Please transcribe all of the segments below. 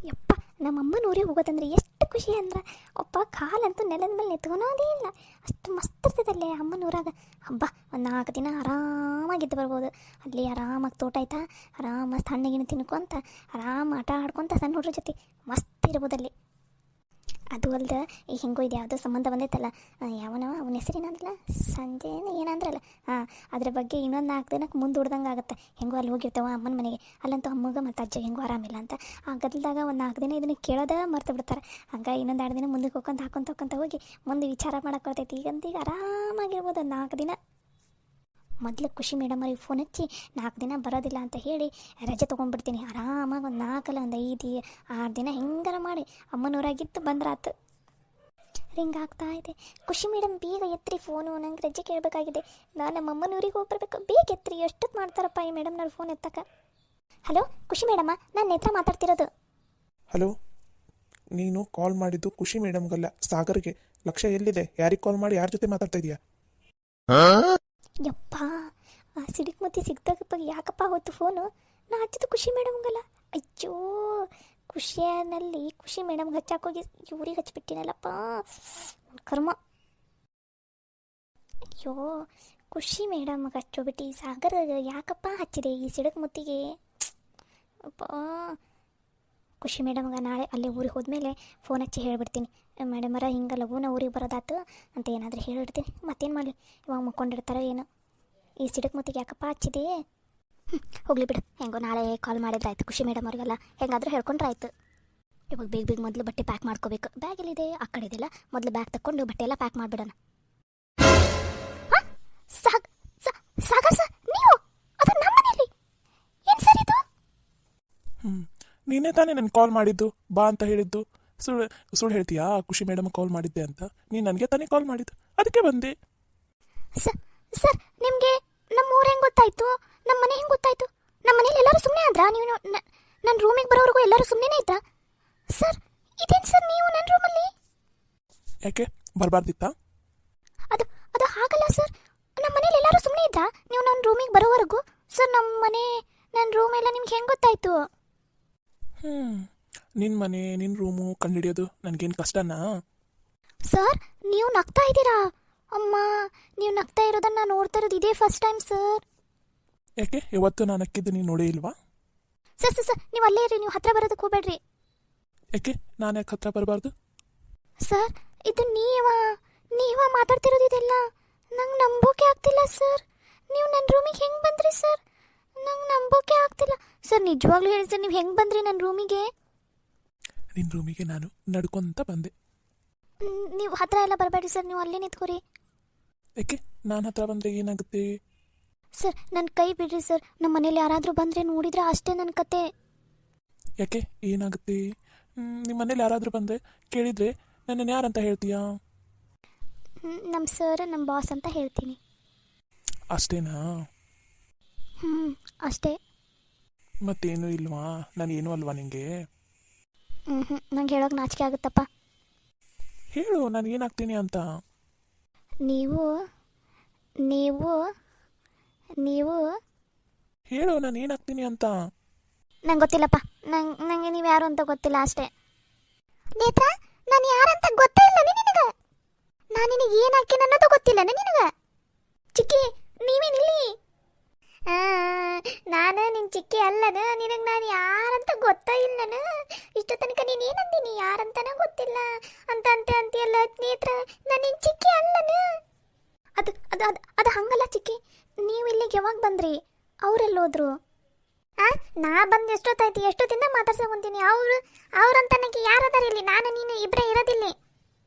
ಯಪ್ಪ, ನಮ್ಮಮ್ಮನ ಊರಿಗೆ ಹೋಗೋದಂದ್ರೆ ಎಷ್ಟು ಖುಷಿ ಅಂದ್ರೆ ಅಪ್ಪ ಕಾಲಂತೂ ನೆಲದ ಮೇಲೆ ನಿಂತ್ಕೊಳೋದೇ ಇಲ್ಲ. ಅಷ್ಟು ಮಸ್ತ್ ಇರ್ತದಲ್ಲೇ ಅಮ್ಮನ ಊರಾಗ. ಹಬ್ಬ ಒಂದು 4 ದಿನ ಆರಾಮಾಗಿದ್ದು ಬರ್ಬೋದು. ಅಲ್ಲಿ ಆರಾಮಾಗಿ ತೋಟ ಆಯ್ತಾ, ಆರಾಮ ಹಣ್ಣಿಗಿನ ತಿನ್ಕೊಂತ ಆರಾಮ ಆಟ ಆಡ್ಕೊತ ಸಣ್ಣ ಹುಡುಗ್ರ ಜೊತೆ ಮಸ್ತ್ ಇರ್ಬೋದಲ್ಲಿ. ಅದು ಅಲ್ದೆ ಈಗ ಹೆಂಗೋ ಇದು ಯಾವುದೋ ಸಂಬಂಧ ಬಂದೈತಲ್ಲ, ಯಾವನವ ಅವನ ಹೆಸರೇನಂದ್ರಲ್ಲ, ಸಂಜೆ ಏನಂದ್ರಲ್ಲ, ಅದ್ರ ಬಗ್ಗೆ ಇನ್ನೊಂದು 4 ದಿನಕ್ಕೆ ಮುಂದೂಡ್ದಂಗೆ ಆಗುತ್ತೆ. ಹೆಂಗೋ ಅಲ್ಲಿ ಹೋಗಿರ್ತಾವ ಅಮ್ಮನ ಮನೆಗೆ, ಅಲ್ಲಂತೂ ಅಮ್ಮಗೆ ಮತ್ತು ಅಜ್ಜಿಗೆ ಹೆಂಗೋ ಆರಾಮಿಲ್ಲ ಅಂತ ಆ ಗದ್ದಲ್ದಾಗ ಒಂದು 4 ದಿನ ಇದನ್ನು ಕೇಳೋದೇ ಮರ್ತು ಬಿಡ್ತಾರೆ. ಹಂಗೆ ಇನ್ನೊಂದು 2 ದಿನ ಮುಂದಕ್ಕೆ ಹಾಕೊಂತ ಹೋಗಿ ಮುಂದೆ ವಿಚಾರ ಮಾಡಕ್ಕೆ ಬರ್ತೈತಿ. ಈಗ ಆರಾಮಾಗಿರ್ಬೋದು 4 ದಿನ. ಮೊದಲು ಖುಷಿ ಮೇಡಮ್ ಅವ್ರಿಗೆ ಫೋನ್ ಹಚ್ಚಿ 4 ದಿನ ಬರೋದಿಲ್ಲ ಅಂತ ಹೇಳಿ ರಜೆ ತೊಗೊಂಡ್ಬಿಡ್ತೀನಿ. ಆರಾಮಾಗಿ ಒಂದು 4 ಅಲ್ಲ ಒಂದು 5 6 ದಿನ ಹೆಂಗಾರ ಮಾಡಿ ಅಮ್ಮನೂರಾಗಿತ್ತು ಬಂದ್ರಾತು. ರಿಂಗ್ ಆಗ್ತಾ ಇದೆ. ಖುಷಿ ಮೇಡಮ್ ಬೇಗ ಎತ್ರಿ ಫೋನು, ನಂಗೆ ರಜೆ ಕೇಳಬೇಕಾಗಿದೆ. ನಾನು ನಮ್ಮ ಅಮ್ಮನೂರಿಗೆ ಹೋಗಿ ಬರಬೇಕು, ಬೇಗ ಎತ್ರಿ. ಎಷ್ಟೊತ್ತು ಮಾಡ್ತಾರಪ್ಪ ಈ ಮೇಡಮ್ನವ್ರು ಫೋನ್ ಎತ್ತಕ್ಕೆ. ಹಲೋ ಖುಷಿ ಮೇಡಮ್ಮ, ನಾನು ನೇತ್ರ ಮಾತಾಡ್ತಿರೋದು. ಹಲೋ, ನೀನು ಕಾಲ್ ಮಾಡಿದ್ದು ಖುಷಿ ಮೇಡಮ್ಗಲ್ಲ, ಸಾಗರ್ಗೆ. ಲಕ್ಷ್ಯ ಎಲ್ಲಿದೆ? ಯಾರಿಗೆ ಕಾಲ್ ಮಾಡಿ ಯಾರ ಜೊತೆ ಮಾತಾಡ್ತಾ ಇದೀಯಾ? ಯಪ್ಪ, ಆ ಸಿಡಿಕ್ಮತಿ ಸಿಗ್ದಾಗ ಯಾಕಪ್ಪ ಹೊತ್ತು ಫೋನು? ನಾ ಹಚ್ಚಿದ್ದು ಖುಷಿ ಮೇಡಮ್ಗಲ್ಲ. ಅಯ್ಯೋ, ಖುಷಿಯಲ್ಲಿ ಖುಷಿ ಮೇಡಮ್ಗೆ ಹಚ್ಚಾಕೋಗಿ ಇವ್ರಿಗೆ ಹಚ್ಚಿಬಿಟ್ಟಿನಲ್ಲಪ್ಪ, ಕರ್ಮ. ಅಯ್ಯೋ, ಖುಷಿ ಮೇಡಮ್ಗೆ ಹಚ್ಚೋಬಿಟ್ಟು ಸಾಗರ್ ಯಾಕಪ್ಪ ಹಚ್ಚಿದೆ ಈ ಸಿಡಕ್ಮುತ್ತಿಗೆ? ಅಪ್ಪ, ಖುಷಿ ಮೇಡಮ್ಗೆ ನಾಳೆ ಅಲ್ಲೇ ಊರಿಗೆ ಹೋದ್ಮೇಲೆ ಫೋನ್ ಹಚ್ಚಿ ಹೇಳಿಬಿಡ್ತೀನಿ, ಮೇಡಮರ ಹಿಂಗೆ ಲಘುನ ಊರಿಗೆ ಬರೋದಾತು ಅಂತ ಏನಾದರೂ ಹೇಳಿಡ್ತೀನಿ. ಮತ್ತೇನು ಮಾಡಲಿ, ಇವಾಗ ಮಕ್ಕೊಂಡಿರ್ತಾರೋ ಏನೋ. ಈ ಸಿಡಕ್ಮುತ್ತಿಗೆ ಯಾಕಪ್ಪ ಹಚ್ಚಿದೆ? ಹೋಗ್ಲಿ ಬಿಡು, ಹೆಂಗೋ ನಾಳೆ ಕಾಲ್ ಮಾಡಿದ್ರಾಯ್ತು ಖುಷಿ ಮೇಡಮ್ ಅವ್ರಿಗೆಲ್ಲ ಹೆಂಗಾದರೂ ಹೇಳ್ಕೊಂಡ್ರೆ ಆಯ್ತು. ಇವಾಗ ಬೇಗ ಮೊದಲು ಬಟ್ಟೆ ಪ್ಯಾಕ್ ಮಾಡ್ಕೋಬೇಕು. ಬ್ಯಾಗ್ ಎಲ್ಲಿದೆ? ಆ ಕಡೆ ಇದೆಲ್ಲ. ಮೊದಲು ಬ್ಯಾಗ್ ತಕ್ಕೊಂಡು ಬಟ್ಟೆ ಎಲ್ಲ ಪ್ಯಾಕ್ ಮಾಡಿಬಿಡೋಣ. ಸಾಗರ್ ಸರ್, ನೀವು ಅದು ನಮ್ಮ ಮನೆಯಲ್ಲಿ ಏನು ಸರ್ ಇದು? ನೀನೇ ತಾನೇ ನನಗೆ ಕಾಲ್ ಮಾಡಿದ್ದು, ಬಾ ಅಂತ ಹೇಳಿದ್ದು. ಸುಳ್ಳು ಹೇಳ್ತೀಯಾ? ಖುಷಿ ಮೇಡಮ್ ಕಾಲ್ ಮಾಡಿದ್ದೆ ಅಂತ. ನೀನು ನನಗೆ ತಾನೇ ಕಾಲ್ ಮಾಡಿದ್ದು, ಅದಕ್ಕೆ ಬಂದೆ. ಸರ್, ನಿಮಗೆ ನಮ್ಮ ಊರು ಹೆಂಗೆ ಗೊತ್ತಾಯ್ತು? ನಮ್ಮ ಮನೆ ಹೆಂಗೆ ಗೊತ್ತಾಯ್ತು? ನಮ್ಮ ಮನೇಲಿ ಎಲ್ಲರೂ ಸುಮ್ಮನೆ ಆದ್ರಾ? ನೀವು ನನ್ನ ರೂಮಿಗೆ ಬರೋವರೆಗೂ ಎಲ್ಲರೂ ಸುಮ್ಮನೆ ಇದ್ರಾ? ಸರ್, ಇದೇನು ಸರ್ ನೀವು ನನ್ನ ರೂಮಲ್ಲಿ? ಯಾಕೆ ಬರಬಾರ್ದಿತ್ತಾ? ಅದು ಹಾಗಲ್ಲ ಸರ್, ನಮ್ಮ ಮನೇಲಿ ಎಲ್ಲರೂ ಸುಮ್ಮನೆ ಇದ್ರಾ ನೀವು ನನ್ನ ರೂಮಿಗೆ ಬರೋವರೆಗೂ? ಸರ್, ನನ್ನ ರೂಮ್ ಎಲ್ಲ ನಿಮ್ಗೆ ಹೆಂಗೆ ಗೊತ್ತಾಯ್ತು? ನಿನ್ನ ಮನೆ, ನಿನ್ನ ರೂಮು ಕಂಡುಹಿಡಿಯೋದು ನನಗೇನು ಕಷ್ಟನಾ? ಸರ್, ನೀವು ನಗ್ತಾ ಇದ್ದೀರಾ? ಅಮ್ಮ, ನೀವು ನಗ್ತಾ ಇರೋದನ್ನ ನೋಡ್ತಾ ಇರೋದು ಇದೇ ಫಸ್ಟ್ ಟೈಮ್ ಸರ್. ಯಾಕೆ ಇವತ್ತು ನಾನು ಅಕ್ಕಿದ್ದು ನೀನು ನೋಡೇ ಇಲ್ವಾ? ಸರ್, ನೀವು ಅಲ್ಲೇ ಇರಿ, ನೀವು ಹತ್ರ ಬರೋದಕ್ಕೆ ಹೋಗ್ಬೇಡ್ರಿ. ಯಾಕೆ ನಾನು ಯಾಕೆ ಹತ್ರ ಬರಬಾರ್ದು? ಸರ್, ಇದು ನೀವ ಮಾತಾಡ್ತಿರೋದು ಇದೆಲ್ಲ ನಂಗೆ ನಂಬೋಕೆ ಆಗ್ತಿಲ್ಲ ಸರ್. ನೀವು ನನ್ನ ರೂಮಿಗೆ ಹೆಂಗೆ ಬಂದ್ರಿ ಸರ್? ನಂಗೆ ನಂಬೋಕೆ ಆಗ್ತಿಲ್ಲ ಸರ್. ನಿಜವಾಗ್ಲೂ ಹೇಳಿ ಸರ್, ನೀವು ಹೆಂಗೆ ಬಂದ್ರಿ ನನ್ನ ರೂಮಿಗೆ? ನಿನ್ನ ರೂಮಿಗೆ ನಾನು ನಡ್ಕೊಂತ ಬಂದೆ. ನೀವು ಹತ್ರ ಎಲ್ಲ ಬರಬೇಡಿ ಸರ್, ನೀವು ಅಲ್ಲೇ ನಿಂತ್ಕೋರಿ. ಯಾಕೆ ನಾನು ಹತ್ರ ಬಂದರೆ ಏನಾಗುತ್ತೆ? ಸರ್, ನನ್ನ ಕೈ ಬಿಡ್ರಿ ಸರ್. ನಮ್ಮ ಮನೇಲಿ ಯಾರಾದರೂ ಬಂದರೆ ನೋಡಿದ್ರೆ ಅಷ್ಟೇ ನನ್ನ ಕತೆ. ಯಾಕೆ ಏನಾಗುತ್ತೆ? ನಿಮ್ಮ ಮನೇಲಿ ಯಾರಾದರೂ ಬಂದರೆ ಕೇಳಿದರೆ ನನ್ನನ್ನು ಯಾರಂತ ಹೇಳ್ತೀಯಾ? ನಮ್ಮ ಸರ್, ನಮ್ಮ ಬಾಸ್ ಅಂತ ಹೇಳ್ತೀನಿ. ಅಷ್ಟೇನಾ? ಅಷ್ಟೇ. ಮತ್ತೇನು ಇಲ್ವಾ? ನಾನೇನು ಅಲ್ವಾ ನಿಂಗೆ? ನಂಗೆ ಹೇಳೋಕೆ ನಾಚಿಕೆ ಆಗುತ್ತಪ್ಪ. ಹೇಳು, ನಾನು ಏನಾಗ್ತೀನಿ ಅಂತ. ನೀವು ಹೇಳು, ನಾನು ಏನಾಗ್ತೀನಿ ಅಂತ. ನಂಗೆ ಗೊತ್ತಿಲ್ಲಪ್ಪ. ನಂಗೆ ನೀವು ಯಾರು ಅಂತ ಗೊತ್ತಿಲ್ಲ ಅಷ್ಟೇ. ನೇತ್ರ, ನಾನು ಯಾರಂತ ಗೊತ್ತೇ ಇಲ್ಲ ನಿನಗೆ. ನಾನು ನಿನಗೆ ಏನು ಹಾಕಿ ಅನ್ನೋದು ಗೊತ್ತಿಲ್ಲ ನಿನಗೆ. ಚಿಕ್ಕಿ, ನೀವೇನಿಲ್ಲಿ? ನಾನು ನಿನ್ನ ಚಿಕ್ಕಿ ಅಲ್ಲನ? ನಿನಗೆ ನಾನು ಯಾರಂತ ಗೊತ್ತಾ ಇಲ್ಲನ? ಇಷ್ಟು ತನಕ ನೀನು ಏನಂದೀನಿ? ಯಾರಂತನ ಗೊತ್ತಿಲ್ಲ ಅಂತ ಅಂತೀಯಲ್ಲ ನೇತ್ರ. ನಾನು ನಿನ್ನ ಚಿಕ್ಕಿ ಅಲ್ಲನ? ಅದು ಹಂಗಲ್ಲ ಚಿಕ್ಕಿ. ನೀವು ಇಲ್ಲಿಗೆ ಯಾವಾಗ ಬಂದ್ರಿ? ಅವರೆಲ್ಲೋದ್ರು? ನಾ ಬಂದು ಎಷ್ಟೊತ್ತಾಯ್ತು? ಎಷ್ಟೊತ್ತಿಂದ ಮಾತಾಡ್ಸಕೊಂತೀನಿ. ಅವ್ರಂತ ನನಗೆ ಯಾರದಾರ ಇಲ್ಲಿ? ನಾನು ನೀನು ಇಬ್ಬರೇ ಇರೋದಿಲ್ಲಿ.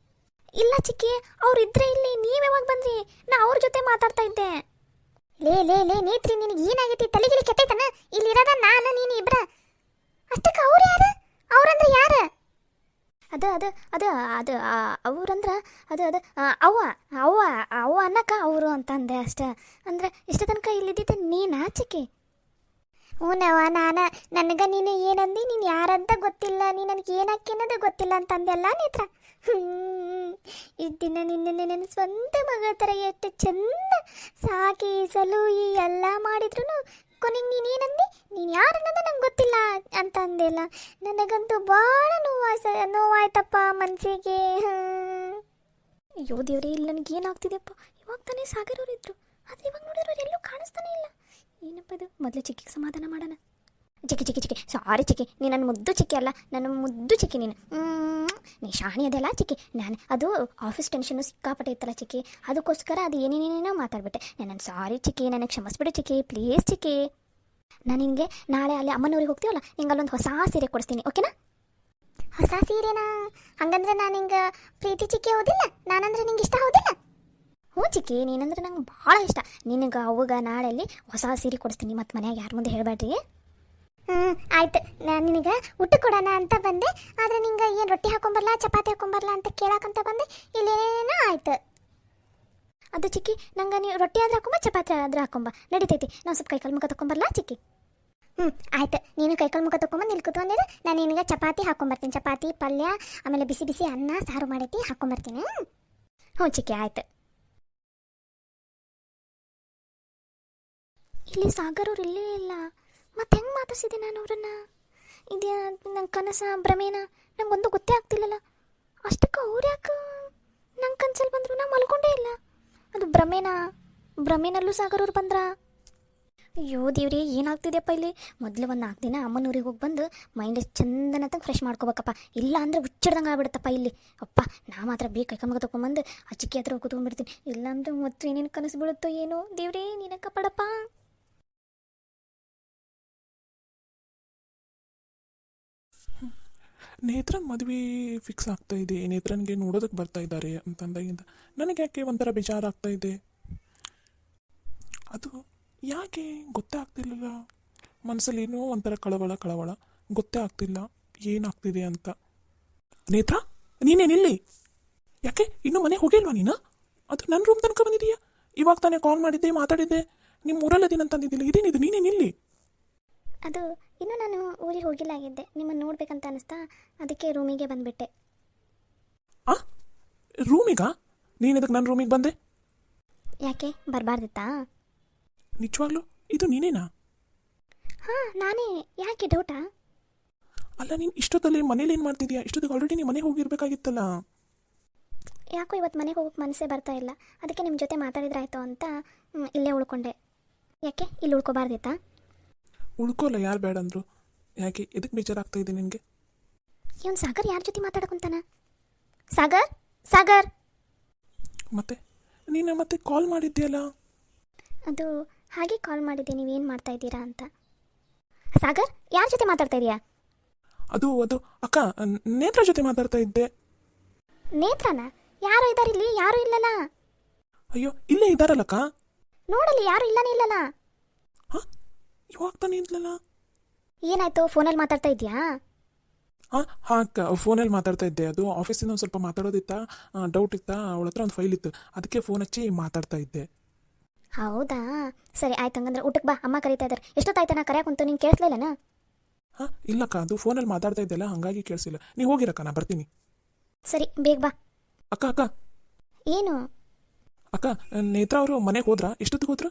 ಇಲ್ಲ ಚಿಕ್ಕಿ, ಅವ್ರು ಇದ್ರೆ ಇಲ್ಲಿ. ನೀವು ಯಾವಾಗ ಬಂದ್ರಿ? ನಾ ಅವ್ರ ಜೊತೆ ಮಾತಾಡ್ತಾ ಇದ್ದೆ. ಲೇ ನೇತ್ರಿ, ನಿನಗೆ ಏನಾಗೈತಿ? ತಲೆಗಿಲಿ ಕೆಟ್ಟೈತನ? ಇಲ್ಲಿರೋದ ನಾನು ನೀನು ಇಬ್ರ. ಅಷ್ಟಕ್ಕೆ ಅವ್ರು ಯಾರು? ಅವ್ರಂದ್ರೆ ಯಾರು? ಅದು ಅವ್ರಂದ್ರೆ ಅದು ಅವ್ವ ಅನ್ನಕ್ಕ ಅವರು ಅಂತ ಅಂದೆ ಅಷ್ಟೆ. ಅಂದ್ರೆ ಇಷ್ಟ ತನಕ ಇಲ್ಲಿದ್ದಿದ್ದೆ ನೀನಾ ಚಿಕ್ಕಿ? ಹ್ಞೂನವ, ನನಗೆ ನೀನು ಏನಂದು? ನೀನು ಯಾರಂತ ಗೊತ್ತಿಲ್ಲ, ನೀನು ನನಗೆ ಏನಾಕಿ ಅನ್ನೋದು ಗೊತ್ತಿಲ್ಲ ಅಂತ ಅಂದೆಲ್ಲ ನೇತ್ರ. ಇಷ್ಟು ದಿನ ನಿನ್ನೆ ನನ್ನ ಸ್ವಂತ ಮಗಳ ಥರ ಎಷ್ಟು ಚಂದ ಸಾಕಿ ಸಲುಯಿ ಎಲ್ಲ ಮಾಡಿದ್ರು ಕೊನೆಗೆ ನೀನು ಏನಂದೆ, ನೀನು ಯಾರನ್ನೋದು ನಂಗೆ ಗೊತ್ತಿಲ್ಲ ಅಂತ ಅಂದೆಲ್ಲ. ನನಗಂತೂ ಭಾಳ ನೋವಾಯ್ತಪ್ಪ ಮನಸ್ಸಿಗೆ. ಅಯ್ಯೋ ದೇವ್ರಿ, ಇಲ್ಲಿ ನನಗೆ ಏನಾಗ್ತಿದೆಯಪ್ಪ. ಇವಾಗ ತಾನೇ ಸಾಗರ್ ಅವರಿದ್ರು, ಆದರೆ ಇವಾಗ ನೋಡಿದ್ರೆ ಅವ್ರು ಎಲ್ಲೂ ಕಾಣಿಸ್ತಾನೆ ಇಲ್ಲ. ಏನಪ್ಪ ಇದು, ಮೊದಲು ಚಿಕ್ಕಿಗೆ ಸಮಾಧಾನ ಮಾಡೋಣ. ಚಿಕ್ಕಿ ಸಾರಿ ಚಿಕ್ಕಿ, ನೀನು ನನ್ನ ಮುದ್ದು ಚಿಕ್ಕಿ ಅಲ್ಲ, ನನ್ನ ಮುದ್ದು ಚಿಕ್ಕಿ ನೀನು. ನೀ ಶಾಣಿ ಅದೆಲ್ಲ ಚಿಕ್ಕಿ. ನಾನು ಅದು ಆಫೀಸ್ ಟೆನ್ಷನ್ನು ಸಿಕ್ಕಾಪಟ್ಟೆ ಇತ್ತಲ್ಲ ಚಿಕ್ಕಿ, ಅದಕ್ಕೋಸ್ಕರ ಅದು ಏನೇನೇನೋ ಮಾತಾಡ್ಬಿಟ್ಟೆ. ನನ್ನ ಸಾರಿ ಚಿಕ್ಕಿ, ನನಗೆ ಕ್ಷಮಿಸ್ಬಿಡು ಚಿಕ್ಕಿ, ಪ್ಲೀಸ್ ಚಿಕ್ಕಿ. ನಾನು ನಿನಗೆ ನಾಳೆ ಅಲ್ಲಿ ಅಮ್ಮನವ್ರಿಗೆ ಹೋಗ್ತೀವಲ್ಲ, ನಿಂಗೆ ಅಲ್ಲೊಂದು ಹೊಸ ಸೀರೆ ಕೊಡಿಸ್ತೀನಿ, ಓಕೆನಾ? ಹೊಸ ಸೀರೆನಾ? ಹಂಗಂದ್ರೆ ನಾನು ನಿಂಗೆ ಪ್ರೀತಿ ಚಿಕ್ಕಿ ಹೌದಿಲ್ಲ, ನಾನಂದ್ರೆ ನಿಂಗೆ ಇಷ್ಟ ಹೌದಿಲ್ಲ? ಹ್ಞೂ ಚಿಕ್ಕಿ, ನೀನಂದ್ರೆ ನಂಗೆ ಭಾಳ ಇಷ್ಟ. ನಿನಗೆ ಅವಾಗ ನಾಳೆಯಲ್ಲಿ ಹೊಸ ಸೀರೆ ಕೊಡಿಸ್ತೀನಿ, ಮತ್ತು ಮನ್ಯಾಗ ಯಾರ ಮುಂದೆ ಹೇಳಬೇಡ್ರಿ. ಆಯ್ತು, ನಾನು ನಿನಗೆ ಊಟ ಕೊಡೋಣ ಅಂತ ಬಂದೆ, ಆದರೆ ನಿಂಗೆ ಏನು ರೊಟ್ಟಿ ಹಾಕೊಂಬರ್ಲಾ ಚಪಾತಿ ಹಾಕೊಂಬರ್ಲಾ ಅಂತ ಕೇಳಕ್ಕಂತ ಬಂದೆ. ಇಲ್ಲೇನೇನೋ ಆಯ್ತು. ಅದು ಚಿಕ್ಕಿ, ನಂಗೆ ನೀವು ರೊಟ್ಟಿ ಆದ್ರೆ ಹಾಕೊಂಬ, ಚಪಾತಿ ಆದ್ರೆ ಹಾಕೊಂಬ, ನಡಿತೈತಿ. ನಾವು ಸ್ವಲ್ಪ ಕೈಕಾಲು ಮುಖ ತಗೊಂಬರ್ಲಾ ಚಿಕ್ಕಿ? ಆಯ್ತು, ನೀನು ಕೈಕಾಲು ಮುಖ ತಗೊಂಬಂದು ಇಲ್ಲಿ ಕೂತ್ಕೊಂಡಿರು. ನಾನು ನಿನಗೆ ಚಪಾತಿ ಹಾಕೊಂಬರ್ತೀನಿ, ಚಪಾತಿ ಪಲ್ಯ, ಆಮೇಲೆ ಬಿಸಿ ಬಿಸಿ ಅನ್ನ ಸಾರು ಮಾಡೈತಿ, ಹಾಕೊಂಬರ್ತೀನಿ. ಹ್ಞೂ ಚಿಕ್ಕಿ, ಆಯ್ತು. ಇಲ್ಲಿ ಸಾಗರ್ ಅವ್ರು ಇಲ್ಲೇ ಇಲ್ಲ, ಮತ್ತೆ ಹೆಂಗೆ ಮಾತಾಡ್ಸಿದೆ ನಾನು ಅವ್ರನ್ನ? ಇದೇ ನಂಗೆ ಕನಸ ಭ್ರಮೇನ ನಂಗೊಂದು ಗೊತ್ತೇ ಆಗ್ತಿಲ್ಲಲ್ಲ. ಅಷ್ಟಕ್ಕೆ ಅವ್ರು ಯಾಕೆ ನಂಗೆ ಕನ್ಸಲ್ಲಿ ಬಂದರು? ನಾ ಮಲ್ಕೊಂಡೇ ಇಲ್ಲ. ಅದು ಭ್ರಮೇನಲ್ಲೂ ಸಾಗರ್ ಅವ್ರು ಬಂದ್ರ? ಅಯ್ಯೋ ದೇವ್ರಿ, ಏನಾಗ್ತಿದೆಯಪ್ಪ ಇಲ್ಲಿ. ಮೊದಲು ಒಂದು 4 ದಿನ ಅಮ್ಮನೂರಿಗೆ ಹೋಗಿ ಬಂದು ಮೈಂಡ್ ಚಂದನಂತ ಫ್ರೆಶ್ ಮಾಡ್ಕೋಬೇಕಪ್ಪ, ಇಲ್ಲ ಅಂದರೆ ಹುಚ್ಚಿಡ್ದಂಗೆ ಆಗ್ಬಿಡುತ್ತಪ್ಪ ಇಲ್ಲಿ. ಅಪ್ಪ, ನಾ ಮಾತ್ರ ಬೇಕು ಕೈಕಂಬ ತೊಗೊಂಬಂದು ಆ ಚಿಕ್ಕಿ ಹತ್ರ ಹೋಗಿ ತೊಗೊಂಡ್ಬಿಡ್ತೀನಿ. ಇಲ್ಲಾಂದ್ರೆ ಮತ್ತು ಏನೇನು ಕನಸು ಬೀಳುತ್ತೋ ಏನೋ. ದೇವ್ರೇ, ನೀನಕ್ಕ ಪಡಪ್ಪ. ನೇತ್ರನ್ ಮದುವೆ ಫಿಕ್ಸ್ ಆಗ್ತಾ ಇದೆ, ನೇತ್ರನ್ಗೆ ನೋಡೋದಕ್ಕೆ ಬರ್ತಾ ಇದ್ದಾರೆ ಅಂತಂದಾಗಿಂದ ನನಗೆ ಯಾಕೆ ಒಂಥರ ಬೇಜಾರಾಗ್ತಾ ಇದೆ. ಅದು ಯಾಕೆ ಗೊತ್ತೇ ಆಗ್ತಿಲ್ಲಲ್ಲ, ಮನಸ್ಸಲ್ಲಿ ಏನೋ ಒಂಥರ ಕಳವಳ ಗೊತ್ತೇ ಆಗ್ತಿಲ್ಲ ಏನಾಗ್ತಿದೆ ಅಂತ. ನೇತ್ರ, ನೀನೇನಿಲ್ಲಿ? ಯಾಕೆ ಇನ್ನೂ ಮನೆಗೆ ಹೋಗಿಲ್ವಾ ನೀನು? ಅದು ನನ್ನ ರೂಮ್ ತನಕ ಬಂದಿದೆಯಾ? ಇವಾಗ ತಾನೇ ಕಾಲ್ ಮಾಡಿದ್ದೆ, ಮಾತಾಡಿದ್ದೆ, ನಿಮ್ಮ ಊರಲ್ಲದಿನ ಅಂತಂದಿದ್ದಿಲ್ಲ, ಇದೇನಿದು, ನೀನೇನಿಲ್ಲಿ? ಅದು ಇನ್ನೂ ನಾನು ಊರಿಗೆ ಹೋಗಿಲ್ಲಾಗಿದ್ದೆ, ನಿಮ್ಮನ್ನು ನೋಡ್ಬೇಕಂತ ಅನಿಸ್ತಾ, ಅದಕ್ಕೆ ರೂಮಿಗೆ ಬಂದುಬಿಟ್ಟೆ. ರೂಮಿಗಾ? ನೀನು ಇದಕ್ಕೆ ನನ್ನ ರೂಮಿಗೆ ಬಂದೆ? ಯಾಕೆ ಬರಬಾರ್ದಿತ್ತಾ? ನಿಜವಾಗ್ಲೂ ಇದು ನೀನೇನಾ? ಹಾಂ, ನಾನೇ. ಯಾಕೆ ಡೌಟಾ? ಅಲ್ಲ, ನೀನು ಇಷ್ಟೊತ್ತಲ್ಲಿ ಮನೇಲಿ ಏನು ಮಾಡ್ತಿದ್ಯಾ? ಇಷ್ಟೊತ್ತಿಗೆ ಆಲ್ರೆಡಿ ನೀನು ಮನೆಗೆ ಹೋಗಿರ್ಬೇಕಾಗಿತ್ತಲ್ಲ. ಯಾಕೋ ಇವತ್ತು ಮನೆಗೆ ಹೋಗೋಕ್ಕೆ ಮನಸ್ಸೇ ಬರ್ತಾ ಇಲ್ಲ, ಅದಕ್ಕೆ ನಿಮ್ಮ ಜೊತೆ ಮಾತಾಡಿದ್ರಾಯ್ತು ಅಂತ ಇಲ್ಲೇ ಉಳ್ಕೊಂಡೆ. ಯಾಕೆ ಇಲ್ಲಿ ಉಳ್ಕೋಬಾರ್ದಿತ್ತಾ? ಉಳ್ಕೋಲ್ಲ, ಯಾರು ಬೇಡ ಅಂದರು. ಯಾಕೆ, ಎದಕ್ಕೆ ಬೇಜಾರಾಗ್ತಾ ಇದೆ ನಿನಗೆ? ಇವನು ಸಾಗರ್ ಯಾರ ಜೊತೆ ಮಾತಾಡ್ಕೊಂತಾನ? ಸಾಗರ್ ಮತ್ತೆ ನೀನು ಮತ್ತೆ ಕಾಲ್ ಮಾಡಿದ್ಯಲ್ಲ? ಅದು ಹಾಗೆ ಕಾಲ್ ಮಾಡಿದ್ದೆ, ನೀವೇನು ಮಾಡ್ತಾ ಇದ್ದೀರಾ ಅಂತ. ಸಾಗರ್, ಯಾರ ಜೊತೆ ಮಾತಾಡ್ತಾ ಇದೀಯಾ? ಅದು ಅಕ್ಕ, ನೇತ್ರ ಜೊತೆ ಮಾತಾಡ್ತಾ ಇದ್ದೆ. ನೇತ್ರನ? ಯಾರು ಇದ್ದಾರೆ ಇಲ್ಲಿ? ಯಾರು ಇಲ್ಲಲ್ಲ. ಅಯ್ಯೋ, ಇಲ್ಲೇ ಇದ್ದಾರಲ್ಲಕ್ಕ. ನೋಡಲ್ಲಿ, ಯಾರು ಇಲ್ಲನೇ ಇಲ್ಲಲ್ಲ. ಹಾಂ, ಇವಾಗ ತಾನೇ ಇದ್ಲಲ್ಲ. ಏನಾಯ್ತು, ಫೋನಲ್ಲಿ ಮಾತಾಡ್ತಾ ಇದೆಯಾ? ಹಾಂ ಅಕ್ಕ, ಫೋನಲ್ಲಿ ಮಾತಾಡ್ತಾ ಇದ್ದೆ. ಅದು ಆಫೀಸಿಂದ ಒಂದು ಸ್ವಲ್ಪ ಮಾತಾಡೋದಿತ್ತಾ, ಡೌಟ್ ಇತ್ತಾ, ಅವಳ ಹತ್ರ ಒಂದು ಫೈಲ್ ಇತ್ತು, ಅದಕ್ಕೆ ಫೋನ್ ಹಚ್ಚಿ ಮಾತಾಡ್ತಾ ಇದ್ದೆ. ಹೌದಾ, ಸರಿ ಆಯ್ತು. ಹಂಗಂದ್ರೆ ಊಟಕ್ಕೆ ಬಾ, ಅಮ್ಮ ಕರೀತಾ ಇದ್ದಾರೆ. ಎಷ್ಟೊತ್ತಾಯ್ತು ನಾ ಕರೆಯಾಕುಂತು, ನೀನು ಕೇಳಿಸ್ಲಿಲ್ಲನ? ಹಾಂ, ಇಲ್ಲಕ್ಕ, ಅದು ಫೋನಲ್ಲಿ ಮಾತಾಡ್ತಾ ಇದ್ದೆಲ್ಲ, ಹಾಗಾಗಿ ಕೇಳಿಸಿಲ್ಲ. ನೀವು ಹೋಗಿರಕ್ಕ, ನಾ ಬರ್ತೀನಿ. ಸರಿ, ಬೇಗ ಬಾ. ಅಕ್ಕ ಏನು? ಅಕ್ಕ, ನೇತ್ರ ಅವರು ಮನೆಗೆ ಹೋದ್ರಾ? ಎಷ್ಟೊತ್ತಿಗೆ ಹೋದ್ರು?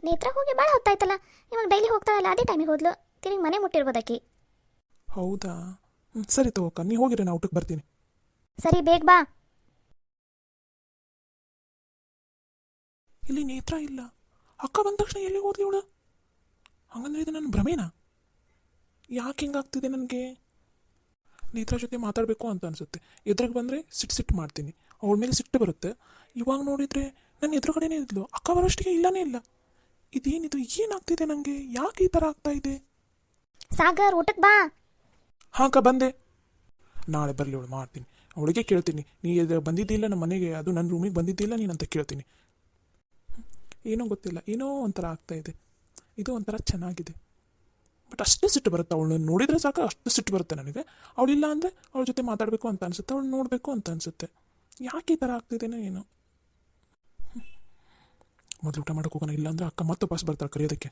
ನೇತ್ರ ಹೋಗಿ ಭಾಳ ಹೊತ್ತಾಯ್ತಲ್ಲ. ಇವಾಗ ಡೈಲಿ ಹೋಗ್ತಾಳಲ್ಲ, ಅದೇ ಟೈಮಿಗೆ ಹೋದ್ಲು. ತಿರುಗಿ ಮನೆ ಮುಟ್ಟಿರ್ಬೋದಾಕಿ. ಹೌದಾ, ಸರಿ ತಗೋಕ್ಕ, ನೀವು ಹೋಗಿರಿ, ನಾ ಊಟಕ್ಕೆ ಬರ್ತೀನಿ. ಸರಿ, ಬೇಗ ಬಾ. ಇಲ್ಲಿ ನೇತ್ರ ಇಲ್ಲ. ಅಕ್ಕ ಬಂದ ತಕ್ಷಣ ಎಲ್ಲಿ ಹೋದ್ಲಿ ಇವಳು? ಹಂಗಂದ್ರೆ ಇದು ನನ್ನ ಭ್ರಮೇನಾ? ಯಾಕೆ ಹಿಂಗಾಗ್ತಿದೆ ನನಗೆ? ನೇತ್ರ ಜೊತೆ ಮಾತಾಡಬೇಕು ಅಂತ ಅನಿಸುತ್ತೆ. ಎದುರಿಗೆ ಬಂದರೆ ಸಿಟ್ಟು ಮಾಡ್ತೀನಿ, ಅವಳ ಮೇಲೆ ಸಿಟ್ಟು ಬರುತ್ತೆ. ಇವಾಗ ನೋಡಿದರೆ ನನ್ನ ಎದುರುಗಡೆನೇ ಇದ್ಲು, ಅಕ್ಕ ಬರೋಷ್ಟಿಗೆ ಇಲ್ಲನೇ ಇಲ್ಲ. ಇದೇನಿದು, ಏನಾಗ್ತಿದೆ ನನಗೆ? ಯಾಕೆ ಈ ಥರ ಆಗ್ತಾ ಇದೆ? ಸಾಗರ್, ಊಟಕ್ಕೆ ಬಾ. ಹಾಂ ಅಕ್ಕ, ಬಂದೆ. ನಾಳೆ ಬರಲಿ, ಅವಳು ಮಾಡ್ತೀನಿ. ಅವಳಿಗೆ ಕೇಳ್ತೀನಿ, ನೀ ಬಂದಿದ್ದಿಲ್ಲ ನಮ್ಮ ಮನೆಗೆ, ಅದು ನನ್ನ ರೂಮಿಗೆ ಬಂದಿದ್ದಿಲ್ಲ ನೀನಂತ ಕೇಳ್ತೀನಿ. ಏನೋ ಗೊತ್ತಿಲ್ಲ, ಏನೋ ಒಂಥರ ಆಗ್ತಾಯಿದೆ. ಇದು ಒಂಥರ ಚೆನ್ನಾಗಿದೆ, ಬಟ್ ಅಷ್ಟೇ ಸಿಟ್ಟು ಬರುತ್ತೆ. ಅವಳನ್ನ ನೋಡಿದರೆ ಸಾಕು, ಅಷ್ಟು ಸಿಟ್ಟು ಬರುತ್ತೆ ನನಗೆ. ಅವಳಿಲ್ಲ ಅಂದರೆ ಅವಳ ಜೊತೆ ಮಾತಾಡಬೇಕು ಅಂತ ಅನಿಸುತ್ತೆ, ಅವಳು ನೋಡಬೇಕು ಅಂತ ಅನಿಸುತ್ತೆ. ಯಾಕೆ ಈ ಥರ ಆಗ್ತಿದ್ದೇನೋ ಏನೋ. ಮೊದಲು ಊಟ ಮಾಡೋಕೆ ಹೋಗೋಣ, ಇಲ್ಲಾಂದರೆ ಅಕ್ಕ ಮತ್ತೆ ವಾಪಸ್ ಬರ್ತಾಳೆ ಕರೆಯೋದಕ್ಕೆ.